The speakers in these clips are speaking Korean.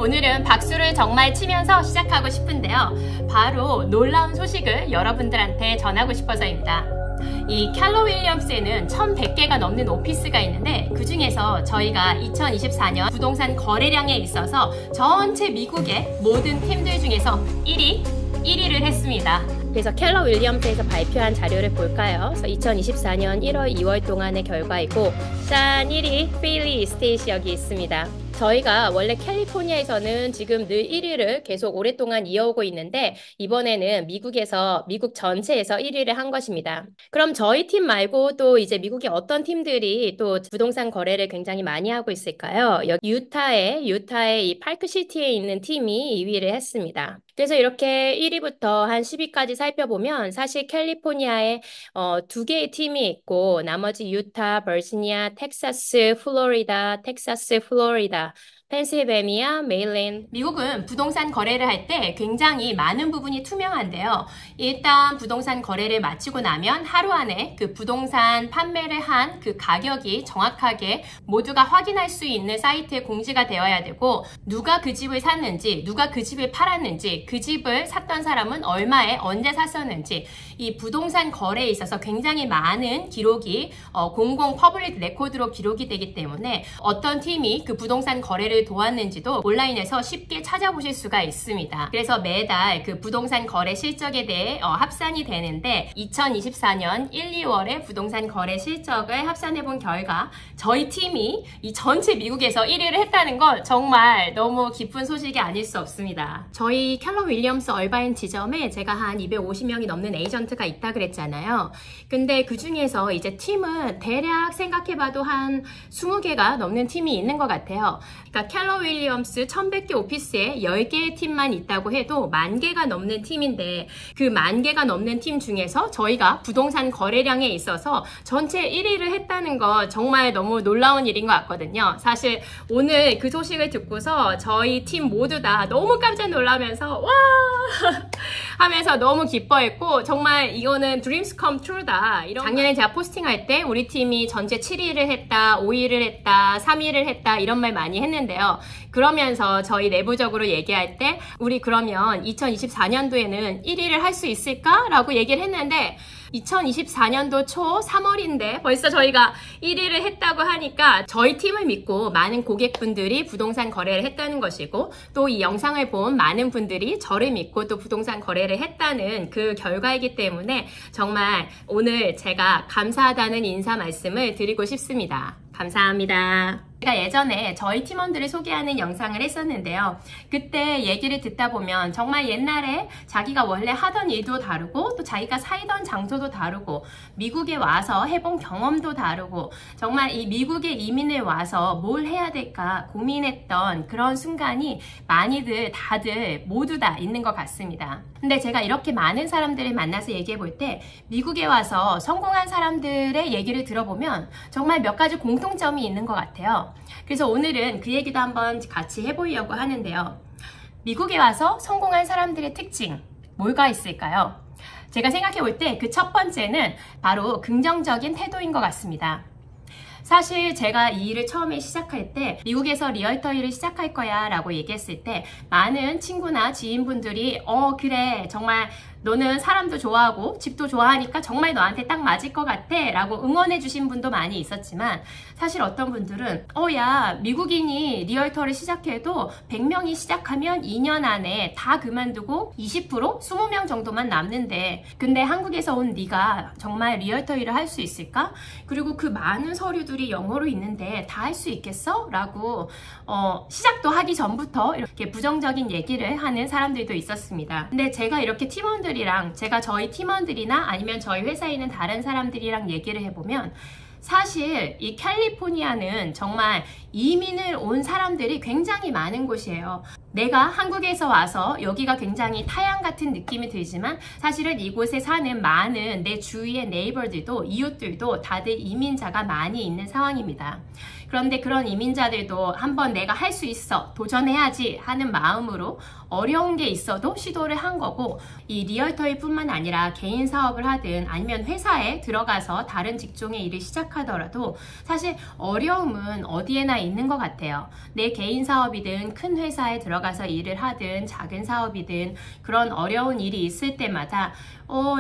오늘은 박수를 정말 치면서 시작하고 싶은데요. 바로 놀라운 소식을 여러분들한테 전하고 싶어서입니다. 이 켈러 윌리엄스에는 1100개가 넘는 오피스가 있는데 그 중에서 저희가 2024년 부동산 거래량에 있어서 전체 미국의 모든 팀들 중에서 1위를 했습니다. 그래서 켈러 윌리엄스에서 발표한 자료를 볼까요? 그래서 2024년 1월, 2월 동안의 결과이고 짠! 1위 필리 이스테이트 여기 있습니다. 저희가 원래 캘리포니아에서는 지금 늘 1위를 계속 오랫동안 이어오고 있는데 이번에는 미국 전체에서 1위를 한 것입니다. 그럼 저희 팀 말고 또 이제 미국의 어떤 팀들이 또 부동산 거래를 굉장히 많이 하고 있을까요? 여기 유타의 이 파크시티에 있는 팀이 2위를 했습니다. 그래서 이렇게 1위부터 한 10위까지 살펴보면 사실 캘리포니아에 2개의 팀이 있고 나머지 유타, 버지니아, 텍사스, 플로리다, 펜실베니아, 메릴랜드. 미국은 부동산 거래를 할 때 굉장히 많은 부분이 투명한데요. 일단 부동산 거래를 마치고 나면 하루 안에 그 부동산 판매를 한 그 가격이 정확하게 모두가 확인할 수 있는 사이트에 공지가 되어야 되고 누가 그 집을 샀는지, 누가 그 집을 팔았는지, 그 집을 샀던 사람은 얼마에 언제 샀었는지 이 부동산 거래에 있어서 굉장히 많은 기록이 공공 퍼블릭 레코드로 기록이 되기 때문에 어떤 팀이 그 부동산 거래를 도왔는지도 온라인에서 쉽게 찾아보실 수가 있습니다. 그래서 매달 그 부동산 거래 실적에 대해 합산이 되는데 2024년 1, 2월에 부동산 거래 실적을 합산해 본 결과 저희 팀이 이 전체 미국에서 1위를 했다는 건 정말 너무 기쁜 소식이 아닐 수 없습니다. 저희 켈러 윌리엄스 얼바인 지점에 제가 한 250명이 넘는 에이전트가 있다 그랬잖아요. 근데 그 중에서 이제 팀은 대략 생각해봐도 한 20개가 넘는 팀이 있는 것 같아요. 그러니까 켈러 윌리엄스 1100개 오피스에 10개의 팀만 있다고 해도 10,000개가 넘는 팀인데 그 10,000개가 넘는 팀 중에서 저희가 부동산 거래량에 있어서 전체 1위를 했다는 거 정말 너무 놀라운 일인 것 같거든요. 사실 오늘 그 소식을 듣고서 저희 팀 모두 다 너무 깜짝 놀라면서 와 하면서 너무 기뻐했고 정말 이거는 dreams come true다. 작년에 제가 포스팅할 때 우리 팀이 전체 7위를 했다, 5위를 했다, 3위를 했다 이런 말 많이 했는데요. 그러면서 저희 내부적으로 얘기할 때 우리 그러면 2024년도에는 1위를 할 수 있을까? 라고 얘기를 했는데 2024년도 초 3월인데 벌써 저희가 1위를 했다고 하니까 저희 팀을 믿고 많은 고객분들이 부동산 거래를 했다는 것이고 또 이 영상을 본 많은 분들이 저를 믿고 또 부동산 거래를 했다는 그 결과이기 때문에 정말 오늘 제가 감사하다는 인사 말씀을 드리고 싶습니다. 감사합니다. 제가 예전에 저희 팀원들을 소개하는 영상을 했었는데요. 그때 얘기를 듣다 보면 정말 옛날에 자기가 원래 하던 일도 다르고 또 자기가 살던 장소도 다르고 미국에 와서 해본 경험도 다르고 정말 이 미국에 이민을 와서 뭘 해야 될까 고민했던 그런 순간이 다들 모두 다 있는 것 같습니다. 근데 제가 이렇게 많은 사람들을 만나서 얘기해 볼 때 미국에 와서 성공한 사람들의 얘기를 들어보면 정말 몇 가지 공통점이 있는 것 같아요. 그래서 오늘은 그 얘기도 한번 같이 해보려고 하는데요. 미국에 와서 성공한 사람들의 특징, 뭐가 있을까요? 제가 생각해 볼 때 그 첫 번째는 바로 긍정적인 태도인 것 같습니다. 사실 제가 이 일을 처음에 시작할 때 미국에서 리얼터 일을 시작할 거야 라고 얘기했을 때 많은 친구나 지인분들이 그래 정말 너는 사람도 좋아하고 집도 좋아하니까 정말 너한테 딱 맞을 것 같아 라고 응원해 주신 분도 많이 있었지만 사실 어떤 분들은 야 미국인이 리얼터를 시작해도 100명이 시작하면 2년 안에 다 그만두고 20%? 20명 정도만 남는데 근데 한국에서 온 네가 정말 리얼터 일을 할 수 있을까? 그리고 그 많은 서류들이 영어로 있는데 다 할 수 있겠어? 라고 시작도 하기 전부터 이렇게 부정적인 얘기를 하는 사람들도 있었습니다. 근데 제가 이렇게 제가 저희 팀원들이나 아니면 저희 회사에 있는 다른 사람들이랑 얘기를 해보면 사실 이 캘리포니아는 정말 이민을 온 사람들이 굉장히 많은 곳이에요. 내가 한국에서 와서 여기가 굉장히 타양 같은 느낌이 들지만 사실은 이곳에 사는 많은 내 주위의 네이버들도 이웃들도 다들 이민자가 많이 있는 상황입니다. 그런데 그런 이민자들도 한번 내가 할 수 있어 도전해야지 하는 마음으로 어려운 게 있어도 시도를 한 거고 이 리얼터일 뿐만 아니라 개인 사업을 하든 아니면 회사에 들어가서 다른 직종의 일을 시작하더라도 사실 어려움은 어디에나 있는 것 같아요. 내 개인 사업이든 큰 회사에 들어가서 일을 하든 작은 사업이든 그런 어려운 일이 있을 때마다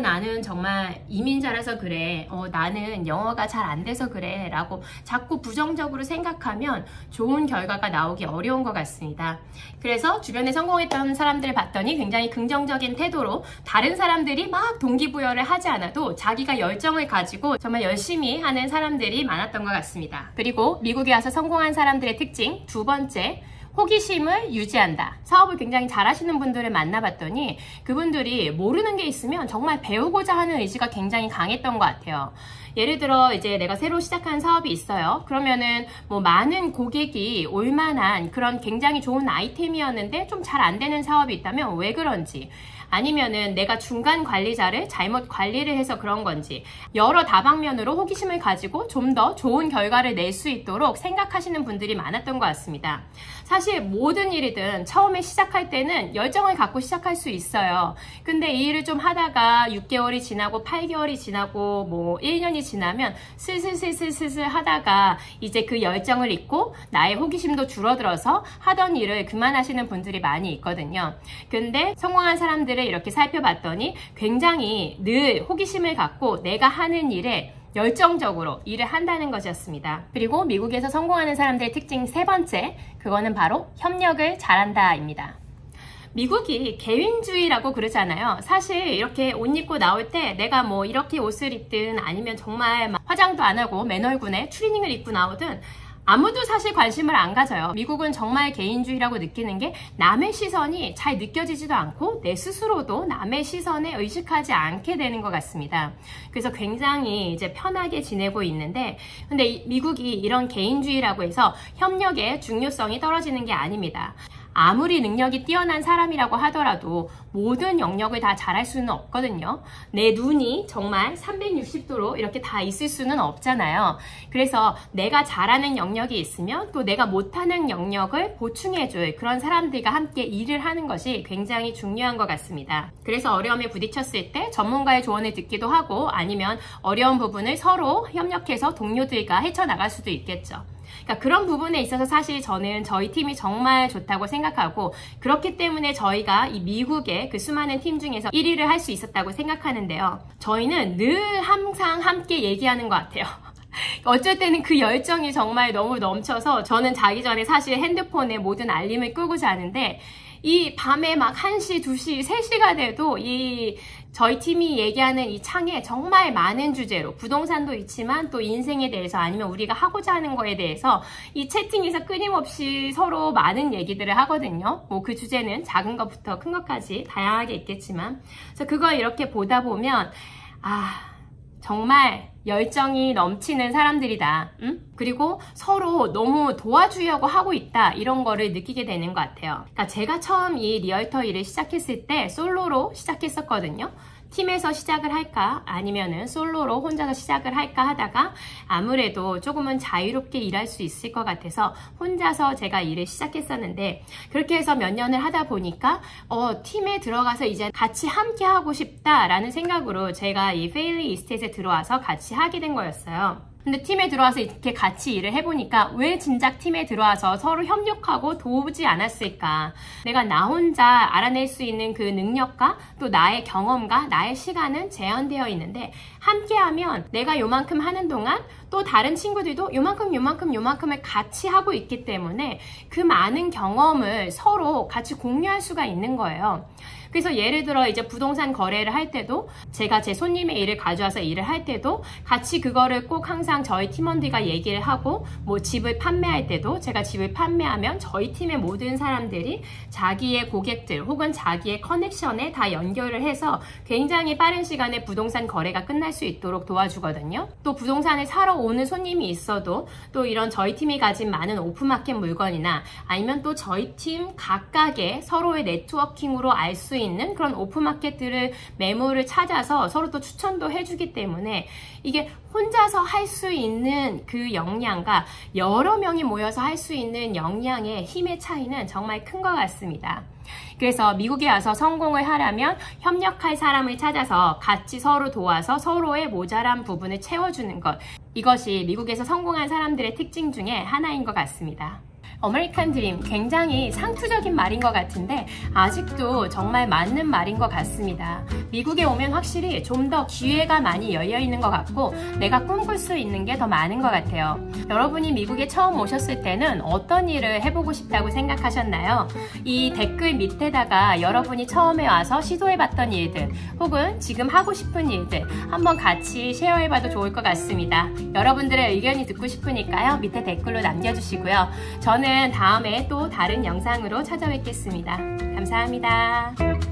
나는 정말 이민자라서 그래, 나는 영어가 잘 안 돼서 그래 라고 자꾸 부정적으로 생각하면 좋은 결과가 나오기 어려운 것 같습니다. 그래서 주변에 성공했던 사람들을 봤더니 굉장히 긍정적인 태도로 다른 사람들이 막 동기부여를 하지 않아도 자기가 열정을 가지고 정말 열심히 하는 사람들이 많았던 것 같습니다. 그리고 미국에 와서 성공한 사람들의 특징 두 번째, 호기심을 유지한다. 사업을 굉장히 잘하시는 분들을 만나봤더니 그분들이 모르는 게 있으면 정말 배우고자 하는 의지가 굉장히 강했던 것 같아요. 예를 들어 이제 내가 새로 시작한 사업이 있어요. 그러면은 뭐 많은 고객이 올 만한 그런 굉장히 좋은 아이템이었는데 좀 잘 안 되는 사업이 있다면 왜 그런지, 아니면은 내가 중간 관리자를 잘못 관리를 해서 그런 건지, 여러 다방면으로 호기심을 가지고 좀 더 좋은 결과를 낼 수 있도록 생각하시는 분들이 많았던 것 같습니다. 사실 모든 일이든 처음에 시작할 때는 열정을 갖고 시작할 수 있어요. 근데 이 일을 좀 하다가 6개월이 지나고 8개월이 지나고 뭐 1년이 지나면 슬슬 하다가 이제 그 열정을 잊고 나의 호기심도 줄어들어서 하던 일을 그만하시는 분들이 많이 있거든요. 근데 성공한 사람들을 이렇게 살펴봤더니 굉장히 늘 호기심을 갖고 내가 하는 일에 열정적으로 일을 한다는 것이었습니다. 그리고 미국에서 성공하는 사람들의 특징 세 번째, 그거는 바로 협력을 잘한다 입니다. 미국이 개인주의라고 그러잖아요. 사실 이렇게 옷 입고 나올 때 내가 뭐 이렇게 옷을 입든 아니면 정말 막 화장도 안 하고 맨 얼굴에 추리닝을 입고 나오든 아무도 사실 관심을 안 가져요. 미국은 정말 개인주의라고 느끼는 게 남의 시선이 잘 느껴지지도 않고 내 스스로도 남의 시선에 의식하지 않게 되는 것 같습니다. 그래서 굉장히 이제 편하게 지내고 있는데, 근데 미국이 이런 개인주의라고 해서 협력의 중요성이 떨어지는 게 아닙니다. 아무리 능력이 뛰어난 사람이라고 하더라도 모든 영역을 다 잘할 수는 없거든요. 내 눈이 정말 360도로 이렇게 다 있을 수는 없잖아요. 그래서 내가 잘하는 영역이 있으면 또 내가 못하는 영역을 보충해줄 그런 사람들과 함께 일을 하는 것이 굉장히 중요한 것 같습니다. 그래서 어려움에 부딪혔을 때 전문가의 조언을 듣기도 하고, 아니면 어려운 부분을 서로 협력해서 동료들과 헤쳐나갈 수도 있겠죠. 그러니까 그런 부분에 있어서 사실 저는 저희 팀이 정말 좋다고 생각하고, 그렇기 때문에 저희가 이 미국의 그 수많은 팀 중에서 1위를 할 수 있었다고 생각하는데요. 저희는 늘 항상 함께 얘기하는 것 같아요. 어쩔 때는 그 열정이 정말 너무 넘쳐서 저는 자기 전에 사실 핸드폰에 모든 알림을 끄고 자는데, 이 밤에 막 1시, 2시, 3시가 돼도 저희 팀이 얘기하는 이 창에 정말 많은 주제로, 부동산도 있지만 또 인생에 대해서 아니면 우리가 하고자 하는 거에 대해서 이 채팅에서 끊임없이 서로 많은 얘기들을 하거든요. 뭐 그 주제는 작은 것부터 큰 것까지 다양하게 있겠지만, 그래서 그걸 이렇게 보다 보면 정말 열정이 넘치는 사람들이다. 그리고 서로 너무 도와주려고 하고 있다, 이런 거를 느끼게 되는 것 같아요. 그러니까 제가 처음 이 리얼터 일을 시작했을 때 솔로로 시작했었거든요. 팀에서 시작을 할까 아니면은 솔로로 혼자서 시작을 할까 하다가 아무래도 조금은 자유롭게 일할 수 있을 것 같아서 혼자서 제가 일을 시작했었는데, 그렇게 해서 몇 년을 하다 보니까 팀에 들어가서 이제 같이 함께 하고 싶다라는 생각으로 제가 이 페일리 이스테이트에 들어와서 같이 하게 된 거였어요. 근데 팀에 들어와서 이렇게 같이 일을 해보니까 왜 진작 팀에 들어와서 서로 협력하고 도우지 않았을까? 내가 나 혼자 알아낼 수 있는 그 능력과 또 나의 경험과 나의 시간은 제한되어 있는데, 함께하면 내가 요만큼 하는 동안 또 다른 친구들도 요만큼을 같이 하고 있기 때문에 그 많은 경험을 서로 같이 공유할 수가 있는 거예요. 그래서 예를 들어 이제 부동산 거래를 할 때도, 제가 제 손님의 일을 가져와서 일을 할 때도 같이 그거를 꼭 항상 저희 팀원들과 얘기를 하고, 뭐 집을 판매할 때도 제가 집을 판매하면 저희 팀의 모든 사람들이 자기의 고객들 혹은 자기의 커넥션에 다 연결을 해서 굉장히 빠른 시간에 부동산 거래가 끝날 수 있도록 도와주거든요. 또 부동산을 사러 오는 손님이 있어도 또 이런 저희 팀이 가진 많은 오픈마켓 물건이나 아니면 또 저희 팀 각각의 서로의 네트워킹으로 알 수 있는 그런 오픈마켓들을 매물을 찾아서 서로 또 추천도 해주기 때문에, 이게 혼자서 할 수 있는 그 역량과 여러 명이 모여서 할 수 있는 역량의 힘의 차이는 정말 큰 것 같습니다. 그래서 미국에 와서 성공을 하려면 협력할 사람을 찾아서 같이 서로 도와서 서로의 모자란 부분을 채워주는 것, 이것이 미국에서 성공한 사람들의 특징 중에 하나인 것 같습니다. 아메리칸 드림, 굉장히 상투적인 말인 것 같은데 아직도 정말 맞는 말인 것 같습니다. 미국에 오면 확실히 좀 더 기회가 많이 열려 있는 것 같고 내가 꿈꿀 수 있는 게 더 많은 것 같아요. 여러분이 미국에 처음 오셨을 때는 어떤 일을 해보고 싶다고 생각하셨나요? 이 댓글 밑에다가 여러분이 처음에 와서 시도해봤던 일들 혹은 지금 하고 싶은 일들 한번 같이 쉐어해봐도 좋을 것 같습니다. 여러분들의 의견이 듣고 싶으니까요. 밑에 댓글로 남겨주시고요. 저는 다음에 또 다른 영상으로 찾아뵙겠습니다. 감사합니다.